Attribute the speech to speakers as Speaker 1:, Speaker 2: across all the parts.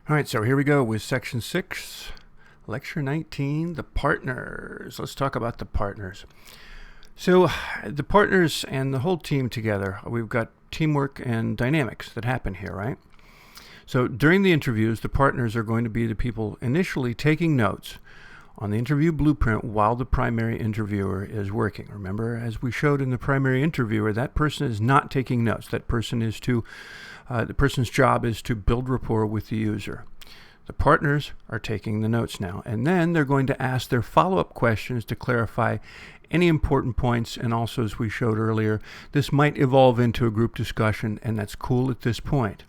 Speaker 1: All right, so here we go with section 6, lecture 19, the partners. Let's talk about the partners. So the partners and the whole team together, we've got teamwork and dynamics that happen here, right? So during the interviews, the partners are going to be the people initially taking notes on the interview blueprint while the primary interviewer is working. Remember, as we showed in the primary interviewer, that person is not taking notes. That person is the person's job is to build rapport with the user. The partners are taking the notes now, and then they're going to ask their follow-up questions to clarify any important points, and also, as we showed earlier, this might evolve into a group discussion, and that's cool at this point.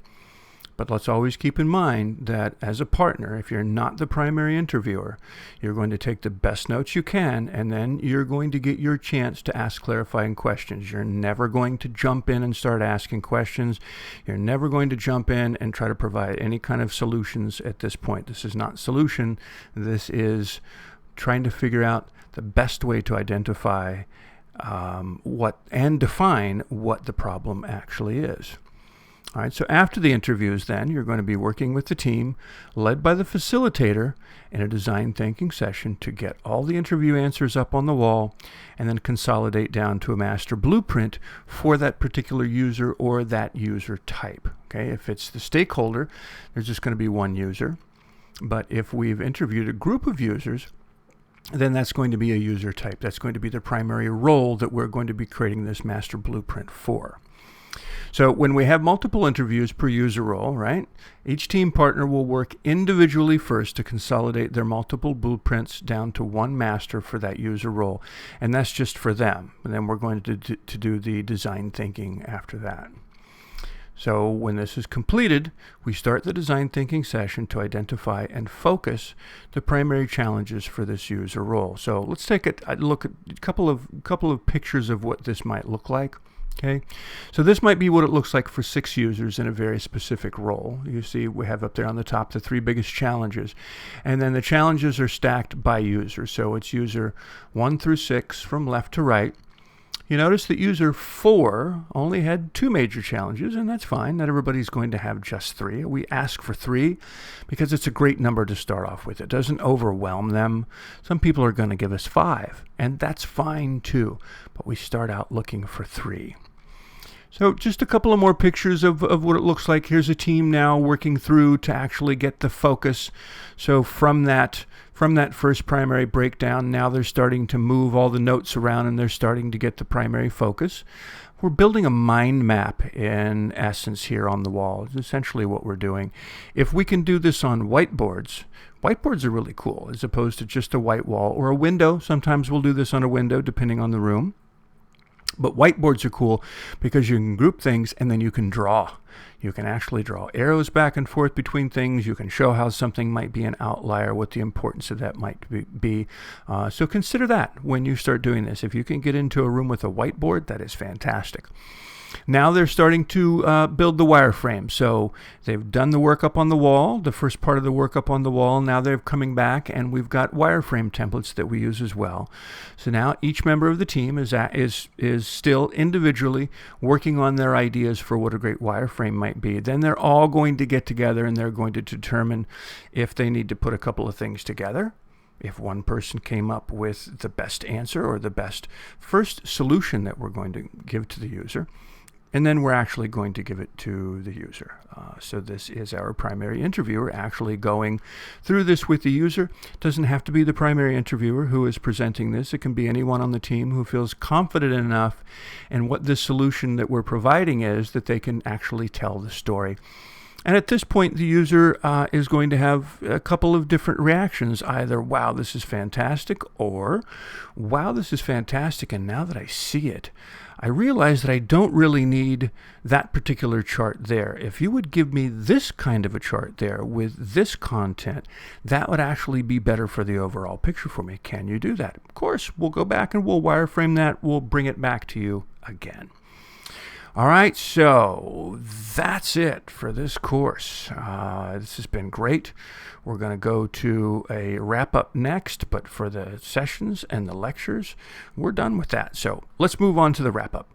Speaker 1: But let's always keep in mind that as a partner, if you're not the primary interviewer, you're going to take the best notes you can, and then you're going to get your chance to ask clarifying questions. You're never going to jump in and start asking questions. You're never going to jump in and try to provide any kind of solutions at this point. This is not solution. This is trying to figure out the best way to identify what and define what the problem actually is. All right, so after the interviews then, you're going to be working with the team led by the facilitator in a design thinking session to get all the interview answers up on the wall and then consolidate down to a master blueprint for that particular user or that user type. Okay, if it's the stakeholder, there's just going to be one user. But if we've interviewed a group of users, then that's going to be a user type. That's going to be the primary role that we're going to be creating this master blueprint for. So when we have multiple interviews per user role, right, each team partner will work individually first to consolidate their multiple blueprints down to one master for that user role. And that's just for them. And then we're going to do the design thinking after that. So when this is completed, we start the design thinking session to identify and focus the primary challenges for this user role. So let's take a look at a couple of pictures of what this might look like. Okay, so this might be what it looks like for 6 users in a very specific role. You see we have up there on the top the 3 biggest challenges, and then the challenges are stacked by user. So it's user 1 through 6 from left to right. You notice that user 4 only had 2 major challenges, and that's fine. Not everybody's going to have just 3. We ask for 3 because it's a great number to start off with. It doesn't overwhelm them. Some people are going to give us 5, and that's fine too. But we start out looking for 3. So just a couple of more pictures of what it looks like. Here's a team now working through to actually get the focus. So from that first primary breakdown, now they're starting to move all the notes around and they're starting to get the primary focus. We're building a mind map in essence here on the wall. It's essentially what we're doing. If we can do this on whiteboards, whiteboards are really cool as opposed to just a white wall or a window. Sometimes we'll do this on a window depending on the room. But whiteboards are cool because you can group things and then you can draw. You can actually draw arrows back and forth between things. You can show how something might be an outlier, what the importance of that might be. So consider that when you start doing this. If you can get into a room with a whiteboard, that is fantastic. Now they're starting to build the wireframe. So they've done the work up on the wall, the first part of the work up on the wall. Now they're coming back and we've got wireframe templates that we use as well. So now each member of the team is still individually working on their ideas for what a great wireframe might be. Then they're all going to get together and they're going to determine if they need to put a couple of things together. If one person came up with the best answer or the best first solution that we're going to give to the user, and then we're actually going to give it to the user. So this is our primary interviewer actually going through this with the user. It doesn't have to be the primary interviewer who is presenting this. It can be anyone on the team who feels confident enough in what this solution that we're providing is that they can actually tell the story. And at this point, the user is going to have a couple of different reactions, either, wow, this is fantastic, or, wow, this is fantastic, and now that I see it, I realize that I don't really need that particular chart there. If you would give me this kind of a chart there with this content, that would actually be better for the overall picture for me. Can you do that? Of course, we'll go back and we'll wireframe that. We'll bring it back to you again. All right, so that's it for this course. This has been great. We're going to go to a wrap-up next, but for the sessions and the lectures, we're done with that. So let's move on to the wrap-up.